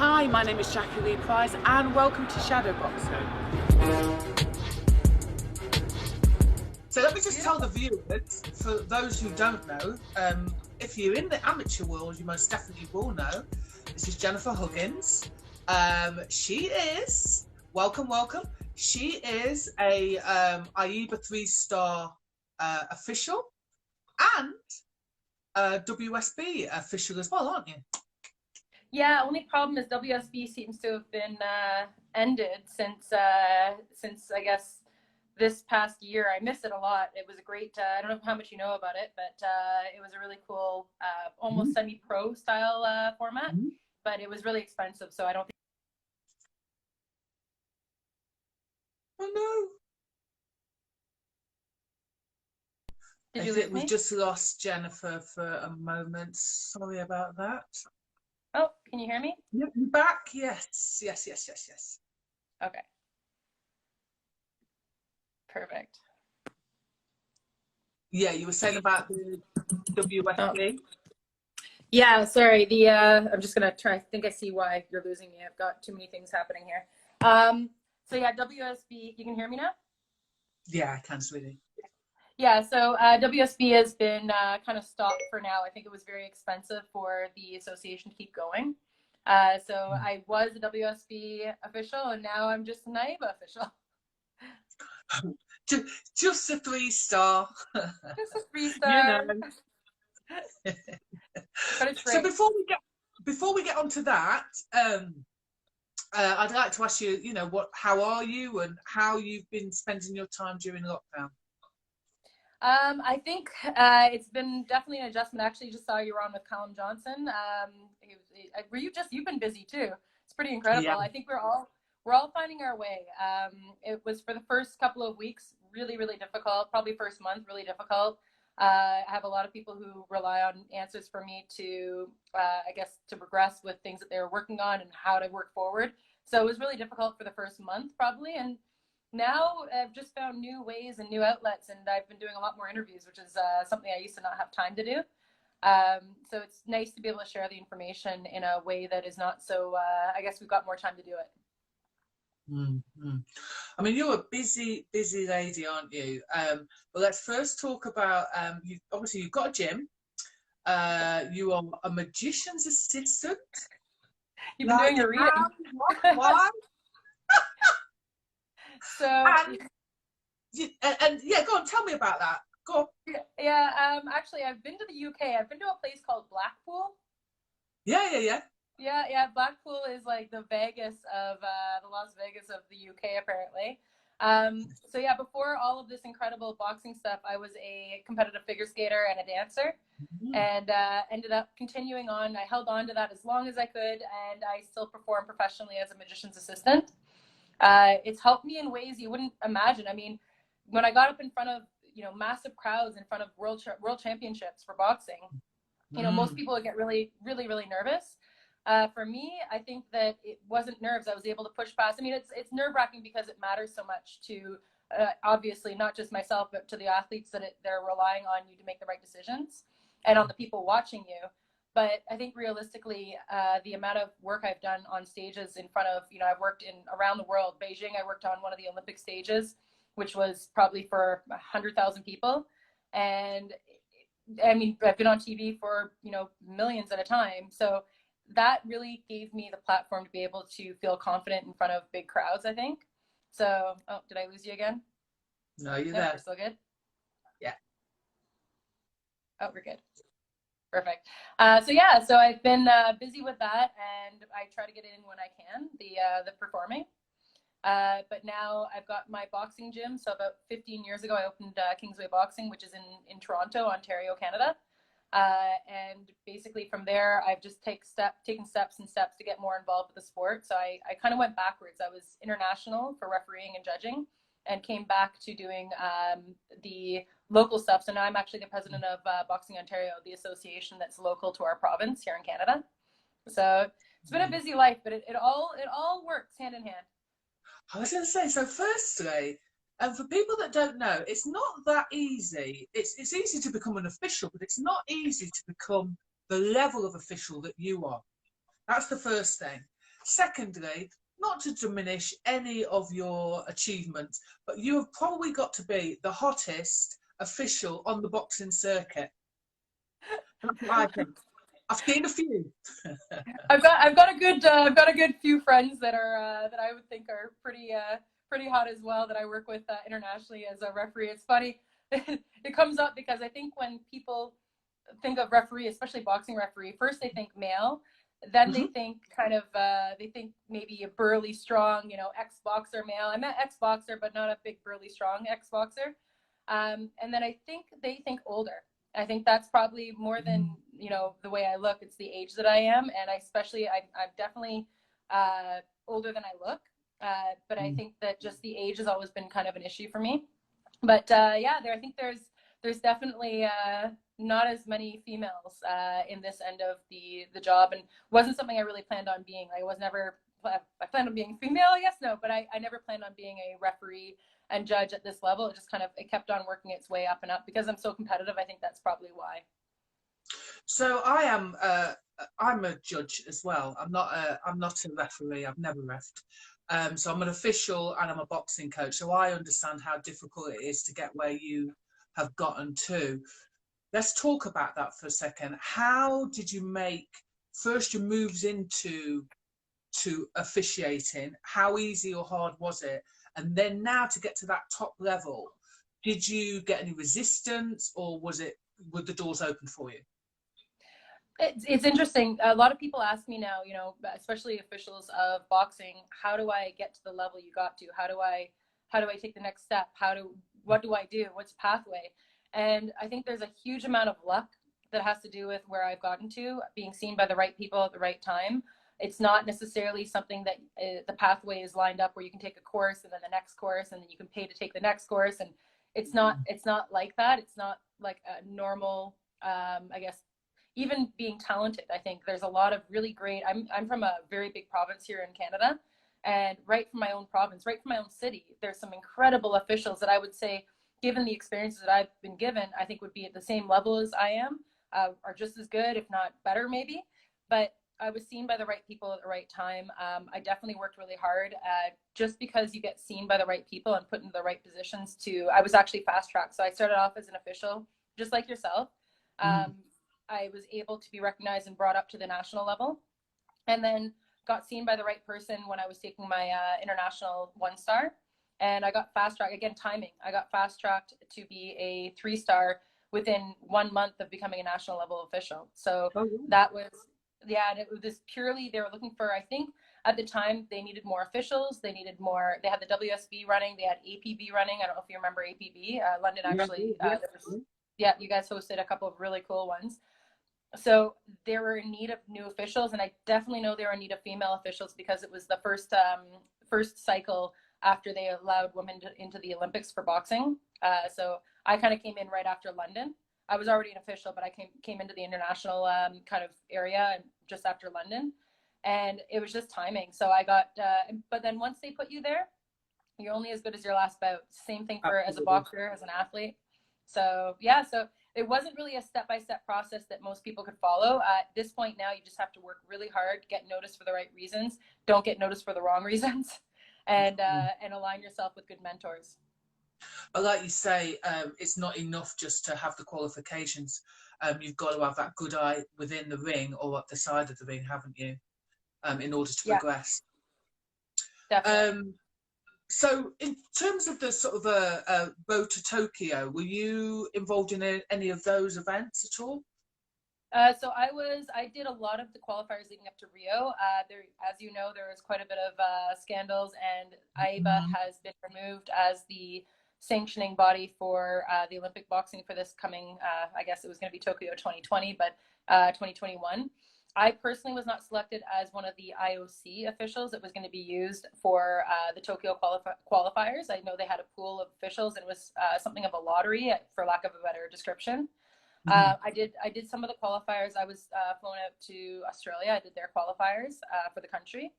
Hi, my name is Jackie Lee Price and welcome to Shadowboxing. So let me just tell the viewers, for those who don't know, if you're in the amateur world, you most definitely will know. This is Jennifer Huggins. She is, welcome. She is a AIBA 3-star official and a WSB official as well, aren't you? Yeah, only problem is WSB seems to have been ended since I guess this past year. I miss it a lot. It was a great, I don't know how much you know about it, but it was a really cool, almost semi-pro style format, but it was really expensive, so I don't think. Oh no. Did you lose me? We've just lost Jennifer for a moment. Sorry about that. Oh, can you hear me? Yep, you back? Yes. Okay. Perfect. Yeah, you were saying about the WSB. Yeah, sorry. I'm just gonna try. I think I see why you're losing me. I've got too many things happening here. So yeah, WSB. You can hear me now? Yeah, I can, sweetie. Yeah, so WSB has been kind of stopped for now. I think it was very expensive for the association to keep going. So I was a WSB official, and now I'm just an AIBA official. Just a 3-star. Just a 3-star. You know. But it's great. So before we get onto that, I'd like to ask you, how are you and how you've been spending your time during lockdown? I think it's been definitely an adjustment. I actually just saw you were on with Callum Johnson. You've been busy too. It's pretty incredible. Yeah. I think we're all finding our way. It was for the first couple of weeks really, really difficult. Probably first month really difficult. I have a lot of people who rely on answers for me to, to progress with things that they were working on and how to work forward. So it was really difficult for the first month probably. And now I've just found new ways and new outlets, and I've been doing a lot more interviews, which is something I used to not have time to do. So it's nice to be able to share the information in a way that is not so, I guess we've got more time to do it. I mean, you're a busy lady, aren't you? But let's first talk about, you've got a gym. You are a magician's assistant. You've been doing your reading. Why? So and yeah, go on, tell me about that. Go on. Yeah, actually, I've been to the UK. I've been to a place called Blackpool. Yeah. Blackpool is like the Vegas of the Las Vegas of the UK, apparently. So yeah, before all of this incredible boxing stuff, I was a competitive figure skater and a dancer, and ended up continuing on. I held on to that as long as I could, and I still perform professionally as a magician's assistant. It's helped me in ways you wouldn't imagine. I mean, when I got up in front of, massive crowds in front of world championships for boxing, most people would get really, really, really nervous. For me, I think that it wasn't nerves. I was able to push past. I mean, it's nerve-wracking because it matters so much to, obviously, not just myself, but to the athletes that they're relying on you to make the right decisions and on the people watching you. But I think realistically, the amount of work I've done on stages in front of, I've worked around the world. Beijing, I worked on one of the Olympic stages, which was probably for 100,000 people. And I mean, I've been on TV for, millions at a time. So that really gave me the platform to be able to feel confident in front of big crowds, I think. So, oh, did I lose you again? No, you're there. We're still good? Yeah. Oh, we're good. Perfect. So I've been busy with that, and I try to get in when I can, the performing. But now I've got my boxing gym. So about 15 years ago, I opened Kingsway Boxing, which is in Toronto, Ontario, Canada. And basically from there, I've just taken steps to get more involved with the sport. So I kind of went backwards. I was international for refereeing and judging, and came back to doing the local stuff. So now I'm actually the president of Boxing Ontario, the association that's local to our province here in Canada. So it's been a busy life, but it all works hand in hand. I was going to say, so firstly, and for people that don't know, it's not that easy. It's easy to become an official, but it's not easy to become the level of official that you are. That's the first thing. Secondly, not to diminish any of your achievements, but you have probably got to be the hottest official on the boxing circuit. That's what I think. I've seen a few. I've got a good few friends that are that I would think are pretty hot as well, that I work with internationally as a referee. It's funny. It comes up because I think when people think of referee, especially boxing referee, first they think male, then they think kind of they think maybe a burly, strong, you know, ex-boxer male. I'm an ex-boxer, but not a big burly, strong ex-boxer. And then I think they think older. I think that's probably more than, you know, the way I look. It's the age that I am, and I'm definitely older than I look. But I think that just the age has always been kind of an issue for me. But yeah, I think there's definitely not as many females in this end of the job, and wasn't something I really planned on being. I planned on being female, I guess, no, but I never planned on being a referee and judge at this level. It just it kept on working its way up and up. Because I'm so competitive, I think that's probably why. So I'm a judge as well. I'm not a referee. I've never refed. So I'm an official and I'm a boxing coach. So I understand how difficult it is to get where you have gotten to. Let's talk about that for a second. How did you make first your moves into officiating? How easy or hard was it? And then now to get to that top level, did you get any resistance, or were the doors open for you? It's interesting. A lot of people ask me now, you know, especially officials of boxing, how do I get to the level you got to? How do I take the next step? What do I do? What's the pathway? And I think there's a huge amount of luck that has to do with where I've gotten to, being seen by the right people at the right time. It's not necessarily something that the pathway is lined up where you can take a course and then the next course and then you can pay to take the next course. And it's not like that. It's not like a normal, I guess, even being talented. I think there's a lot of really great, I'm from a very big province here in Canada, and right from my own province, right from my own city, there's some incredible officials that I would say, given the experiences that I've been given, I think would be at the same level as I am, are just as good, if not better maybe. But I was seen by the right people at the right time. I definitely worked really hard. Just because you get seen by the right people and put into the right positions I was actually fast tracked. So I started off as an official, just like yourself. I was able to be recognized and brought up to the national level, and then got seen by the right person when I was taking my international 1-star. And I got fast tracked, again, timing. I got fast tracked to be a 3-star within 1 month of becoming a national level official. So that was, yeah, and it was purely, they were looking for, I think at the time they needed more officials. They had the WSB running, they had APB running. I don't know if you remember APB. London actually, yeah, you guys hosted a couple of really cool ones. So they were in need of new officials, and I definitely know they were in need of female officials because it was the first cycle after they allowed women into the Olympics for boxing. So I kind of came in right after London. I was already an official, but I came into the international kind of area just after London, and it was just timing. So I got, but then once they put you there, you're only as good as your last bout. Same thing for as a boxer, as an athlete. So yeah, so it wasn't really a step-by-step process that most people could follow. At this point now, you just have to work really hard, get noticed for the right reasons, don't get noticed for the wrong reasons, and align yourself with good mentors. But like you say, it's not enough just to have the qualifications. You've got to have that good eye within the ring or at the side of the ring, haven't you, in order to progress. Definitely. So in terms of the sort of Road to Tokyo, were you involved in any of those events at all? So I did a lot of the qualifiers leading up to Rio. As you know, there was quite a bit of scandals, and AIBA has been removed as the sanctioning body for the Olympic boxing for this coming, I guess it was going to be Tokyo 2020, but 2021. I personally was not selected as one of the IOC officials that was going to be used for the Tokyo qualifiers. I know they had a pool of officials, and it was something of a lottery, for lack of a better description. I did some of the qualifiers. I was flown out to Australia. I did their qualifiers for the country.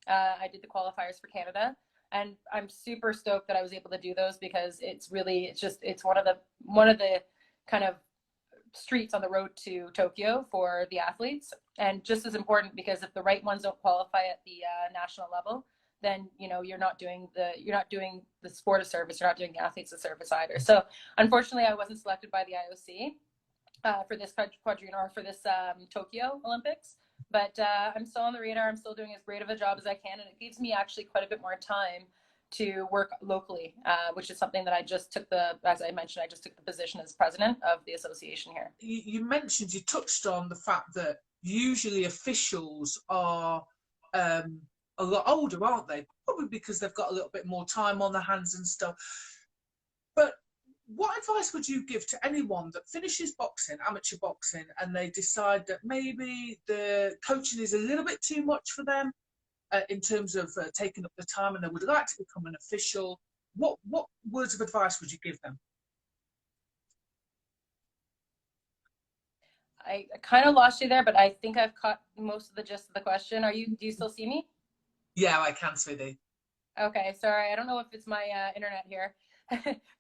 I did the qualifiers for Canada, and I'm super stoked that I was able to do those, because it's one of the kind of streets on the road to Tokyo for the athletes. And just as important, because if the right ones don't qualify at the national level, then you're not doing the sport a service, you're not doing the athletes a service either. So unfortunately, I wasn't selected by the IOC for this quadrennial or for this Tokyo Olympics. But I'm still on the radar. I'm still doing as great of a job as I can, and it gives me actually quite a bit more time to work locally, which is something that as I mentioned, I just took the position as president of the association here. You touched on the fact that usually officials are a lot older, aren't they? Probably because they've got a little bit more time on their hands and stuff. But what advice would you give to anyone that finishes boxing, amateur boxing, and they decide that maybe the coaching is a little bit too much for them in terms of taking up the time, and they would like to become an official? What words of advice would you give them? I kind of lost you there, but I think I've caught most of the gist of the question. Do you still see me? Yeah, I can, sweetie. Okay, sorry. I don't know if it's my internet here.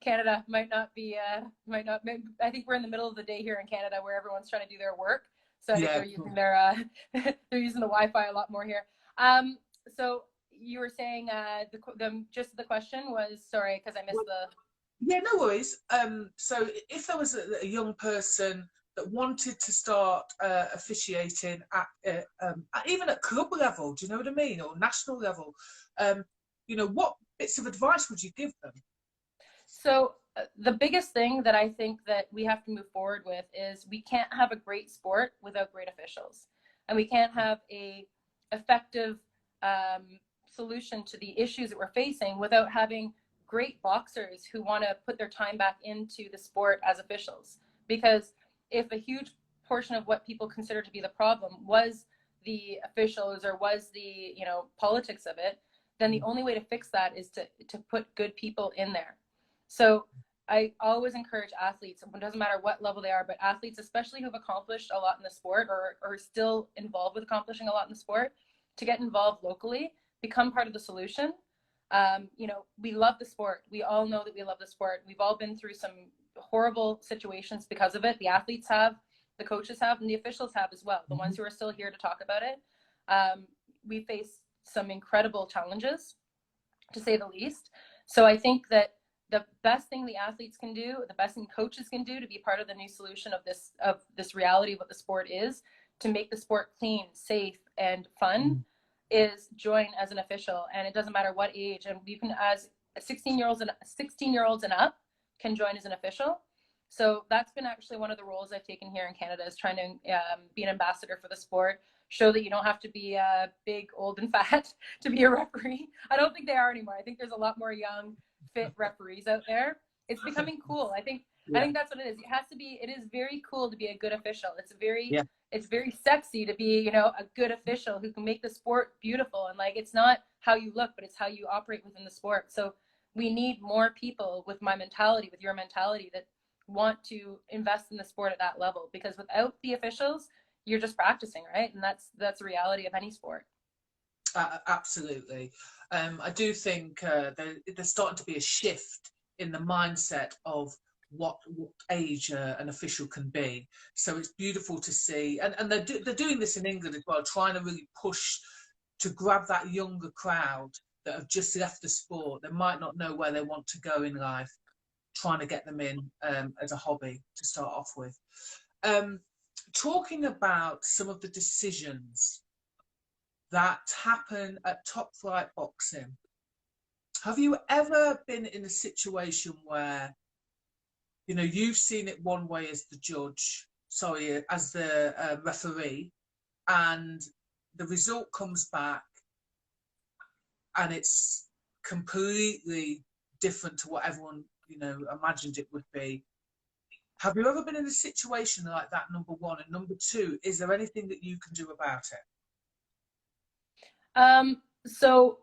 Canada might not. I think we're in the middle of the day here in Canada, where everyone's trying to do their work. So I think they're using they're using the Wi-Fi a lot more here. So you were saying the gist of the question was, sorry, because I missed the. Yeah, no worries. So if there was a young person that wanted to start officiating at even at club level, do you know what I mean, or national level, what bits of advice would you give them? So the biggest thing that I think that we have to move forward with is we can't have a great sport without great officials, and we can't have a effective solution to the issues that we're facing without having great boxers who want to put their time back into the sport as officials. Because if a huge portion of what people consider to be the problem was the officials or was the politics of it, then the only way to fix that is to put good people in there. So I always encourage athletes, it doesn't matter what level they are, but athletes especially who have accomplished a lot in the sport or are still involved with accomplishing a lot in the sport, to get involved locally, become part of the solution. We love the sport. We all know that we love the sport. We've all been through some horrible situations because of it. The athletes have, the coaches have, and the officials have as well. The ones who are still here to talk about it. We face some incredible challenges, to say the least. So I think that the best thing the athletes can do, the best thing coaches can do to be part of the new solution of this reality of what the sport is, to make the sport clean, safe, and fun, is join as an official. And it doesn't matter what age, and you can, as 16-year-olds and up can join as an official. So that's been actually one of the roles I've taken here in Canada, is trying to be an ambassador for the sport, show that you don't have to be big, old, and fat to be a referee. I don't think they are anymore. I think there's a lot more young, fit referees out there. It's becoming cool. I think that's what it is. It is very cool to be a good official. It's very sexy to be, a good official who can make the sport beautiful. And it's not how you look, but it's how you operate within the sport. So we need more people with my mentality, with your mentality, that want to invest in the sport at that level, because without the officials, you're just practicing, right? And that's the reality of any sport. Absolutely. I do think there's starting to be a shift in the mindset of what age an official can be. So it's beautiful to see, and they're doing this in England as well, trying to really push to grab that younger crowd that have just left the sport. They might not know where they want to go in life, trying to get them in as a hobby to start off with. Talking about some of the decisions that happen at Top Flight Boxing, have you ever been in a situation where you've seen it one way as the referee, and the result comes back and it's completely different to what everyone imagined it would be? Have you ever been in a situation like that, number one? And number two, is there anything that you can do about it? So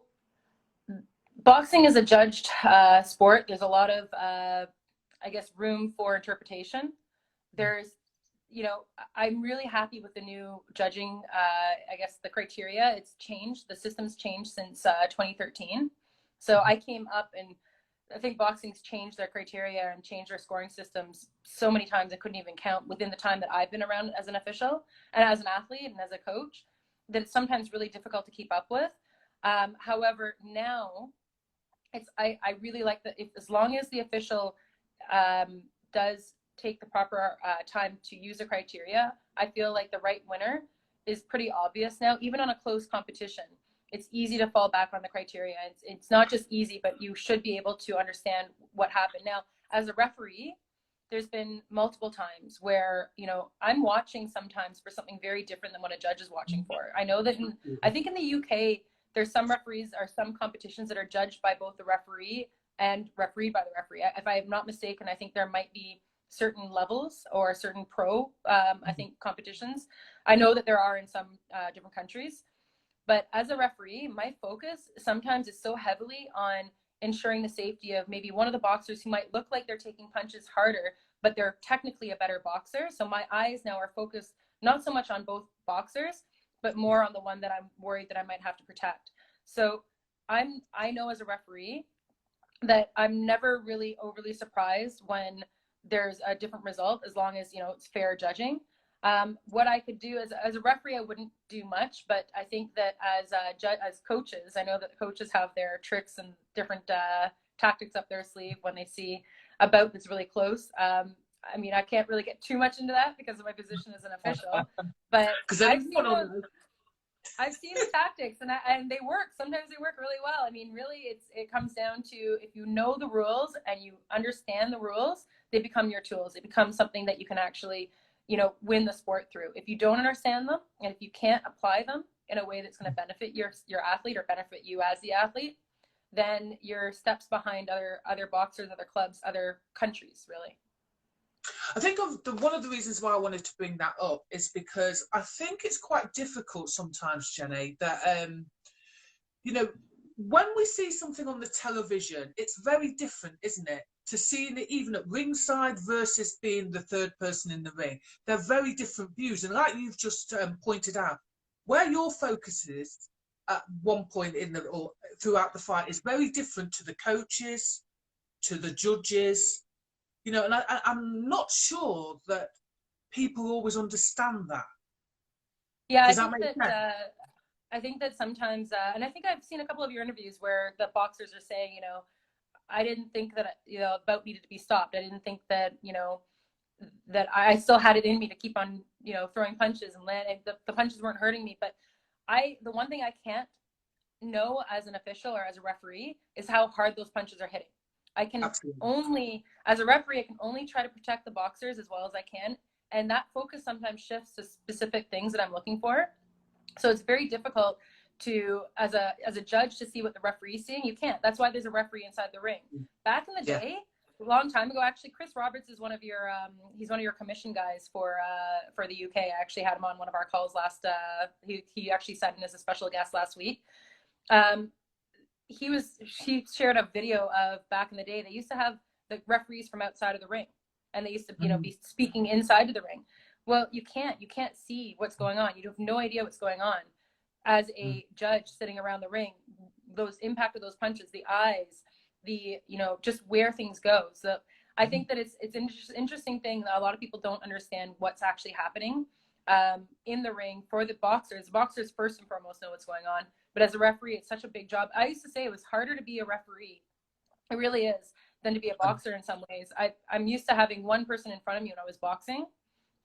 boxing is a judged sport. There's a lot of room for interpretation. There's I'm really happy with the new judging, the criteria. It's changed. The system's changed since 2013. So I came up, and I think boxing's changed their criteria and changed their scoring systems so many times I couldn't even count within the time that I've been around as an official and as an athlete and as a coach, that it's sometimes really difficult to keep up with. However, now I really like that, if as long as the official does take the proper time to use the criteria, I feel like the right winner is pretty obvious now, even on a close competition. It's easy to fall back on the criteria. It's not just easy, but you should be able to understand what happened. Now, as a referee, there's been multiple times where, you know, I'm watching sometimes for something very different than what a judge is watching for. I know that I think in the UK, there's some referees or some competitions that are judged by both the referee and refereed by the referee. If I'm not mistaken, I think there might be certain levels or certain pro, I think, competitions. I know that there are in some different countries. But as a referee, my focus sometimes is so heavily on ensuring the safety of maybe one of the boxers who might look like they're taking punches harder, but they're technically a better boxer. So my eyes now are focused not so much on both boxers, but more on the one that I'm worried that I might have to protect. So I know as a referee that I'm never really overly surprised when there's a different result, as long as, you know, it's fair judging. What I could do as a referee, I wouldn't do much, but I think that as coaches, I know that the coaches have their tricks and different tactics up their sleeve when they see a bout that's really close. I mean, I can't really get too much into that because of my position as an official, but I've seen the tactics and they work. Sometimes they work really well. I mean, really, it comes down to, if you know the rules and you understand the rules, they become your tools. It becomes something that you can actually, you know, win the sport through. If you don't understand them and if you can't apply them in a way that's going to benefit your athlete or benefit you as the athlete, then you're steps behind other boxers, other clubs, other countries, really. I think one of the reasons why I wanted to bring that up is because I think it's quite difficult sometimes, Jenny, that, you know, when we see something on the television, it's very different, isn't it? To seeing it even at ringside versus being the third person in the ring. They're very different views. And like you've just pointed out, where your focus is at one point or throughout the fight is very different to the coaches, to the judges. You know, and I'm not sure that people always understand that. Yeah, I think that sometimes, and I think I've seen a couple of your interviews where the boxers are saying, you know, I didn't think that, you know, the bout needed to be stopped. I didn't think that, you know, that I still had it in me to keep on, you know, throwing punches and landing. The punches weren't hurting me, but the one thing I can't know as an official or as a referee is how hard those punches are hitting. I can only, as a referee, I can only try to protect the boxers as well as I can. And that focus sometimes shifts to specific things that I'm looking for. So it's very difficult to, as a judge, to see what the referee's seeing. You can't. That's why there's a referee inside the ring. Back in the day, a long time ago, actually, Chris Roberts is one of your, he's one of your commission guys for the UK. I actually had him on one of our calls last, he actually sat in as a special guest last week. He shared a video of back in the day, they used to have the referees from outside of the ring, and they used to, you know, be speaking inside of the ring. Well, you can't see what's going on. You have no idea what's going on as a judge sitting around the ring. Those impact of those punches, the eyes, the, you know, just where things go. So I think that it's an interesting thing that a lot of people don't understand what's actually happening in the ring for the boxers. Boxers first and foremost know what's going on, but as a referee, it's such a big job. I used to say it was harder to be a referee, it really is, than to be a boxer in some ways. I'm used to having one person in front of me when I was boxing,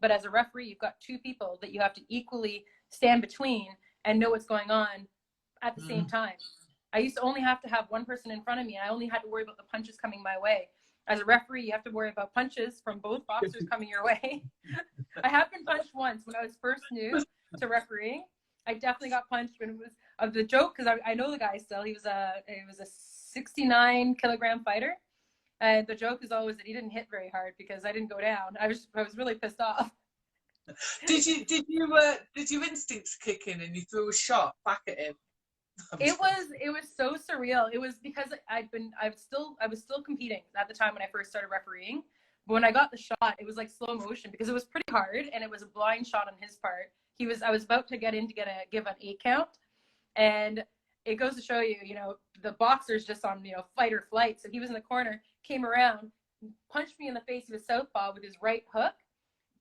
but as a referee, you've got two people that you have to equally stand between and know what's going on at the same time. I used to only have to have one person in front of me, and I only had to worry about the punches coming my way. As a referee, you have to worry about punches from both boxers coming your way. I have been punched once when I was first new to refereeing. I definitely got punched when it was of the joke, because I know the guy still. He was a 69-kilogram fighter, and the joke is always that he didn't hit very hard because I didn't go down. I was really pissed off. Did your instincts kick in and you threw a shot back at him? It was so surreal. It was because I was still competing at the time when I first started refereeing. But when I got the shot, it was like slow motion because it was pretty hard and it was a blind shot on his part. I was about to get in to give an 8 count, and it goes to show you, you know, the boxer's just on, you know, fight or flight. So he was in the corner, came around, punched me in the face with his southpaw with his right hook.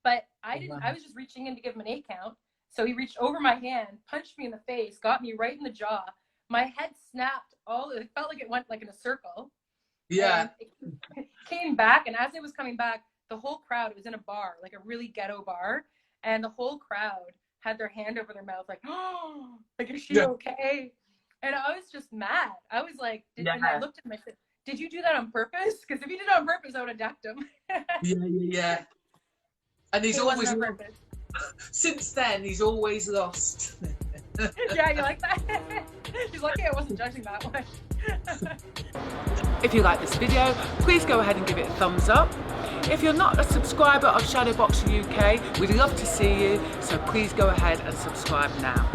But I was just reaching in to give him an 8 count. So he reached over my hand, punched me in the face, got me right in the jaw. My head snapped it felt like it went like in a circle. Yeah. And it came back, and as it was coming back, the whole crowd, it was in a bar, like a really ghetto bar, and the whole crowd had their hand over their mouth, like, oh, like, is she okay? And I was just mad. I was like, and I looked at him, I said, did you do that on purpose? Because if you did it on purpose, I would have decked him. Yeah. And he's always since then he's always lost. Yeah, you like that? He's lucky I wasn't judging that one. If you like this video, please go ahead and give it a thumbs up. If you're not a subscriber of Shadowboxing UK, we'd love to see you, so please go ahead and subscribe now.